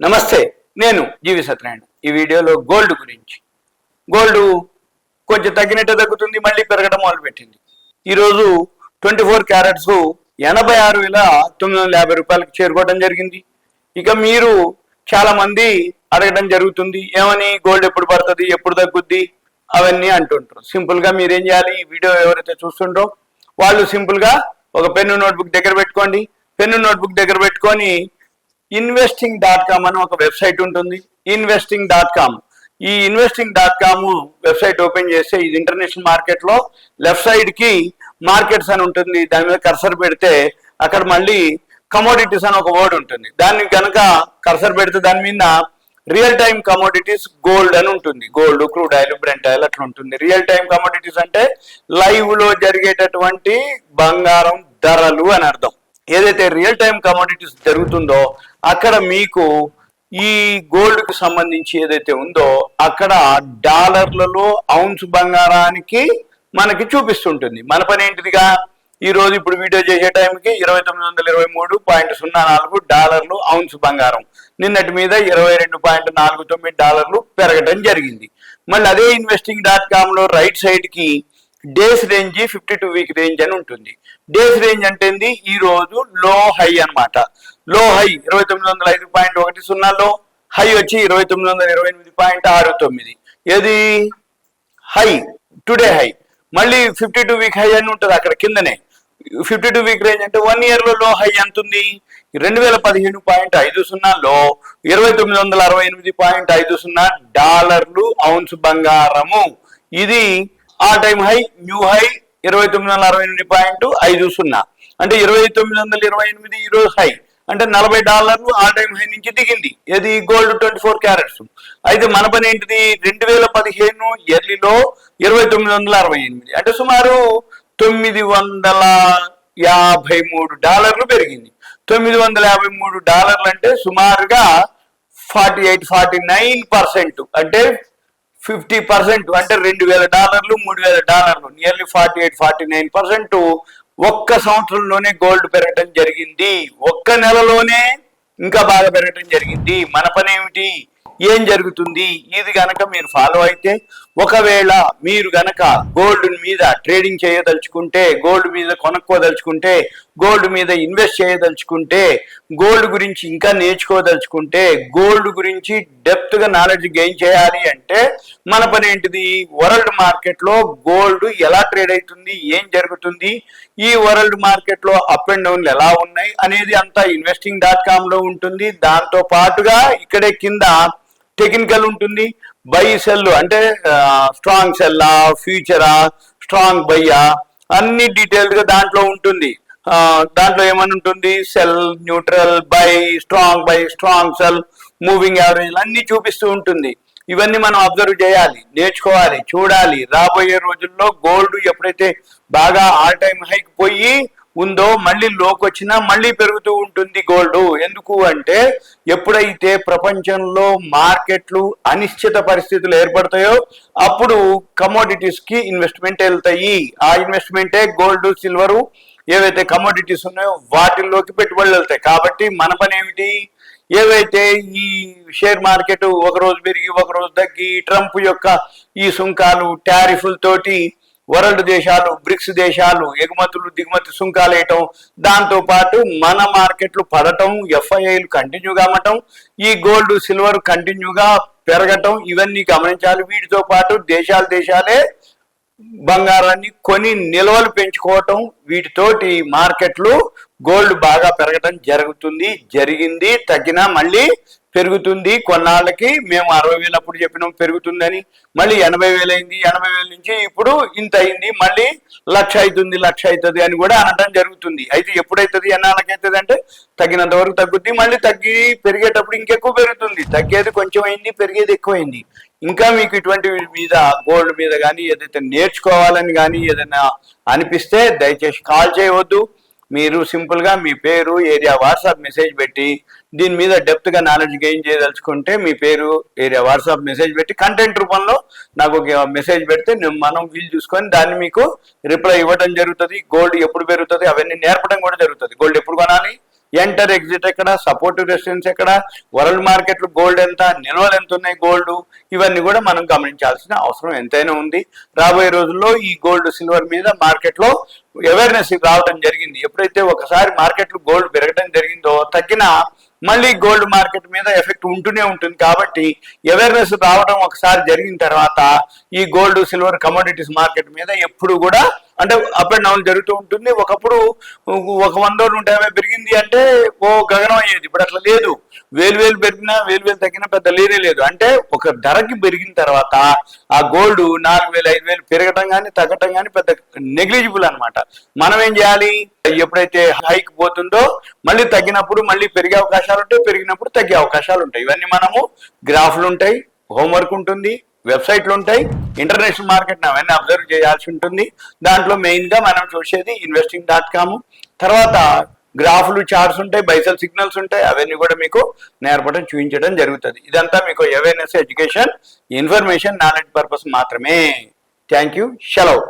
నమస్తే, నేను జీవి సత్యనారాయణ. ఈ వీడియోలో గోల్డ్ గురించి. గోల్డ్ కొంచెం తగ్గినట్టే తగ్గుతుంది, మళ్ళీ పెరగడం మొదలుపెట్టింది. ఈరోజు 24 క్యారెట్స్ 86,950 రూపాయలకు చేరుకోవడం జరిగింది. ఇక మీరు చాలా మంది అడగడం జరుగుతుంది, ఏమని గోల్డ్ ఎప్పుడు పడుతుంది, ఎప్పుడు తగ్గుద్ది అవన్నీ అంటుంటారు. సింపుల్ గా మీరేం చేయాలి, ఈ వీడియో ఎవరైతే చూస్తుంటారో వాళ్ళు సింపుల్ గా ఒక పెన్ను నోట్బుక్ దగ్గర పెట్టుకోండి. పెన్ను నోట్బుక్ దగ్గర పెట్టుకొని investing.com అని ఒక వెబ్సైట్ ఉంటుంది. investing.com, ఈ investing.com వెబ్సైట్ ఓపెన్ చేస్తే ఇది ఇంటర్నేషనల్ మార్కెట్ లో లెఫ్ట్ సైడ్ కి మార్కెట్స్ అని ఉంటుంది. దాని మీద కర్సర్ పెడితే అక్కడ మళ్ళీ కమోడిటీస్ అని ఒక వర్డ్ ఉంటుంది. దాన్ని కనుక కర్సర్ పెడితే దాని మీద రియల్ టైమ్ కమోడిటీస్ గోల్డ్ అని ఉంటుంది. Gold, crude oil, Brent oil అట్లా ఉంటుంది. రియల్ టైమ్ కమోడిటీస్ అంటే లైవ్ లో జరిగేటటువంటి బంగారం ధరలు అని అర్థం. ఏదైతే రియల్ టైమ్ కమోడిటీస్ జరుగుతుందో అక్కడ మీకు ఈ గోల్డ్ కు సంబంధించి ఏదైతే ఉందో అక్కడ డాలర్లలో ఔన్స్ బంగారానికి మనకి చూపిస్తుంటుంది. మన పని ఏంటిదిగా, ఈ రోజు ఇప్పుడు వీడియో చేసే టైంకి 2923.04 డాలర్లు ఔన్స్ బంగారం, నిన్నటి మీద 22.49 డాలర్లు పెరగడం జరిగింది. మళ్ళీ అదే investing.com లో రైట్ సైడ్ కి డేస్ రేంజ్ 52 వీక్ రేంజ్ అని ఉంటుంది. డేస్ రేంజ్ అంటే ఈ రోజు లో హై అన్నమాట. లో హై 2905.10 లో హై వచ్చి 2928.69. ఏది హై, టుడే హై. మళ్ళీ 52 వీక్ హై అని ఉంటుంది అక్కడ కిందనే. 52 వీక్ రేంజ్ అంటే 1 ఇయర్ లో హై ఎంత ఉంది, 2015.50 లో 2968.50 డాలర్లు ఔన్స్ బంగారము. ఇది all time high, new high 2968.50. అంటే 2928 ఈ రోజు హై అంటే $40 ఆల్ టైమ్ హై నుంచి దిగింది. ఏది గోల్డ్ 24 క్యారెట్స్. అయితే మన పని ఏంటిది, 2015 ఎర్లీలో 2968 అంటే సుమారు $953 పెరిగింది. $953 అంటే సుమారుగా 49% అంటే 50%, అంటే $2,000, $3,000, నియర్లీ 48-49% ఒక్క సంవత్సరంలోనే గోల్డ్ పెరగటం జరిగింది. ఒక్క నెలలోనే ఇంకా బాగా పెరగటం జరిగింది. మన పని ఏమిటి, ఏం జరుగుతుంది, ఇది గనక మీరు ఫాలో అయితే, ఒకవేళ మీరు గనక గోల్డ్ మీద ట్రేడింగ్ చేయదలుచుకుంటే, గోల్డ్ మీద కొనుక్కోదలుచుకుంటే, గోల్డ్ మీద ఇన్వెస్ట్ చేయదలుచుకుంటే, గోల్డ్ గురించి ఇంకా నేర్చుకోదలుచుకుంటే, గోల్డ్ గురించి డెప్త్ గా నాలెడ్జ్ గెయిన్ చేయాలి అంటే మన పని ఏంటిది, వరల్డ్ మార్కెట్ లో గోల్డ్ ఎలా ట్రేడ్ అవుతుంది, ఏం జరుగుతుంది, ఈ వరల్డ్ మార్కెట్ లో అప్ అండ్ డౌన్లు ఎలా ఉన్నాయి అనేది అంతా investing.com లో ఉంటుంది. దాంతో పాటుగా ఇక్కడే కింద టెక్నికల్ ఉంటుంది. బై సెల్ అంటే స్ట్రాంగ్ సెల్లా, ఫ్యూచరా, స్ట్రాంగ్ బయ్యా, అన్ని డీటెయిల్డ్ గా దాంట్లో ఉంటుంది. దాంట్లో ఏమని ఉంటుంది, cell, neutral, by, strong cell, moving average అన్ని చూపిస్తూ ఉంటుంది. ఇవన్నీ మనం అబ్జర్వ్ చేయాలి, నేర్చుకోవాలి, చూడాలి. రాబోయే రోజుల్లో గోల్డ్ ఎప్పుడైతే బాగా ఆల్ టైమ్ హైక్ పోయి ఉందో మళ్ళీ లోకి వచ్చినా మళ్ళీ పెరుగుతూ ఉంటుంది గోల్డ్. ఎందుకు అంటే ఎప్పుడైతే ప్రపంచంలో మార్కెట్లు అనిశ్చిత పరిస్థితులు ఏర్పడతాయో అప్పుడు కమోడిటీస్ కి ఇన్వెస్ట్మెంట్ వెళ్తాయి. ఆ ఇన్వెస్ట్మెంటే గోల్డ్, సిల్వరు, ఏవైతే కమోడిటీస్ ఉన్నాయో వాటిల్లోకి పెట్టుబడులు వెళ్తాయి. కాబట్టి మన పని ఏమిటి, ఏవైతే ఈ షేర్ మార్కెట్ ఒక రోజు పెరిగి ఒక రోజు తగ్గి, ట్రంప్ యొక్క ఈ సుంకాలు, టారిఫ్లతోటి వరల్డ్ దేశాలు, బ్రిక్స్ దేశాలు ఎగుమతులు దిగుమతి సుంకాలు వేయటం, దాంతో పాటు మన మార్కెట్లు పడటం, ఎఫ్ఐఐలు కంటిన్యూగా అమ్మటం, ఈ గోల్డ్, సిల్వర్ కంటిన్యూగా పెరగటం, ఇవన్నీ గమనించాలి. వీటితో పాటు దేశాలే బంగారాన్ని కొని నిల్వలు పెంచుకోవటం, వీటితోటి మార్కెట్లు గోల్డ్ బాగా పెరగటం జరిగింది. తగ్గినా మళ్ళీ పెరుగుతుంది. కొన్నాళ్ళకి మేము 60,000 అప్పుడు చెప్పినాం పెరుగుతుందని, మళ్ళీ 80,000 అయింది. 80,000 నుంచి ఇప్పుడు ఇంత అయింది, మళ్ళీ 1,00,000 అవుతుంది అని కూడా అనడం జరుగుతుంది. అయితే ఎప్పుడైతుంది, ఎన్నాళ్ళకైతుంది అంటే తగ్గినంత వరకు తగ్గుద్ది, మళ్ళీ తగ్గి పెరిగేటప్పుడు ఇంకెక్కువ పెరుగుతుంది. తగ్గేది కొంచెం అయింది, పెరిగేది ఎక్కువైంది. ఇంకా మీకు ఇటువంటి మీద, గోల్డ్ మీద కానీ ఏదైతే నేర్చుకోవాలని కానీ ఏదైనా అనిపిస్తే దయచేసి కాల్ చేయవద్దు. మీరు సింపుల్ గా మీ పేరు, ఏరియా, వాట్సాప్ మెసేజ్ పెట్టి దీని మీద డెప్త్ గా నాలెడ్జ్ గెయిన్ చేయదలుచుకుంటే మీ పేరు, ఏరియా, వాట్సాప్ మెసేజ్ పెట్టి కంటెంట్ రూపంలో నాకు ఒక మెసేజ్ పెడితే మనం వీలు చూసుకొని దాన్ని మీకు రిప్లై ఇవ్వడం జరుగుతుంది. గోల్డ్ ఎప్పుడు పెరుగుతుంది అవన్నీ నేర్పడం కూడా జరుగుతుంది. గోల్డ్ ఎప్పుడు కొనాలి, ఎంటర్ ఎగ్జిట్ ఎక్కడ, సపోర్టివ్ రెసిస్టెన్స్ ఎక్కడ, వరల్డ్ మార్కెట్లు గోల్డ్ ఎంత, నిల్వలు ఎంత ఉన్నాయి గోల్డ్, ఇవన్నీ కూడా మనం గమనించాల్సిన అవసరం ఎంతైనా ఉంది. రాబోయే రోజుల్లో ఈ గోల్డ్ సిల్వర్ మీద మార్కెట్లో అవేర్నెస్ రావడం జరిగింది. ఎప్పుడైతే ఒకసారి మార్కెట్లు గోల్డ్ పెరగడం జరిగిందో తగ్గిన మళ్ళీ గోల్డ్ మార్కెట్ మీద ఎఫెక్ట్ ఉంటూనే ఉంటుంది. కాబట్టి అవేర్నెస్ రావడం ఒకసారి జరిగిన తర్వాత ఈ గోల్డ్ సిల్వర్ కమోడిటీస్ మార్కెట్ మీద ఎప్పుడు కూడా అంటే అప్ అండ్ డౌన్ జరుగుతూ ఉంటుంది. ఒకప్పుడు 100-150 పెరిగింది అంటే ఓ గగనం అయ్యేది. ఇప్పుడు అట్లా లేదు. వేలు పెరిగినా వేలు తగ్గినా పెద్ద లేనే లేదు. అంటే ఒక ధరకి పెరిగిన తర్వాత ఆ గోల్డ్ 4,000-5,000 పెరగటం కానీ తగ్గటం కానీ పెద్ద నెగ్లిజిబుల్ అనమాట. మనం ఏం చేయాలి, ఎప్పుడైతే హైక్ పోతుందో మళ్ళీ తగ్గినప్పుడు మళ్ళీ పెరిగే అవకాశాలు ఉంటాయి, పెరిగినప్పుడు తగ్గే అవకాశాలు ఉంటాయి. ఇవన్నీ మనము గ్రాఫ్లు ఉంటాయి, హోంవర్క్ ఉంటుంది, వెబ్సైట్లు ఉంటాయి, ఇంటర్నేషనల్ మార్కెట్ అవన్నీ అబ్జర్వ్ చేయాల్సి ఉంటుంది. దాంట్లో మెయిన్గా మనం చూసేది investing.com, తర్వాత గ్రాఫ్లు చార్ట్స్ ఉంటాయి, బైసెల్ సిగ్నల్స్ ఉంటాయి, అవన్నీ కూడా మీకు నేర్పడం చూపించడం జరుగుతుంది. ఇదంతా మీకు awareness, education, information, knowledge purpose మాత్రమే. Thank you. సెలవు.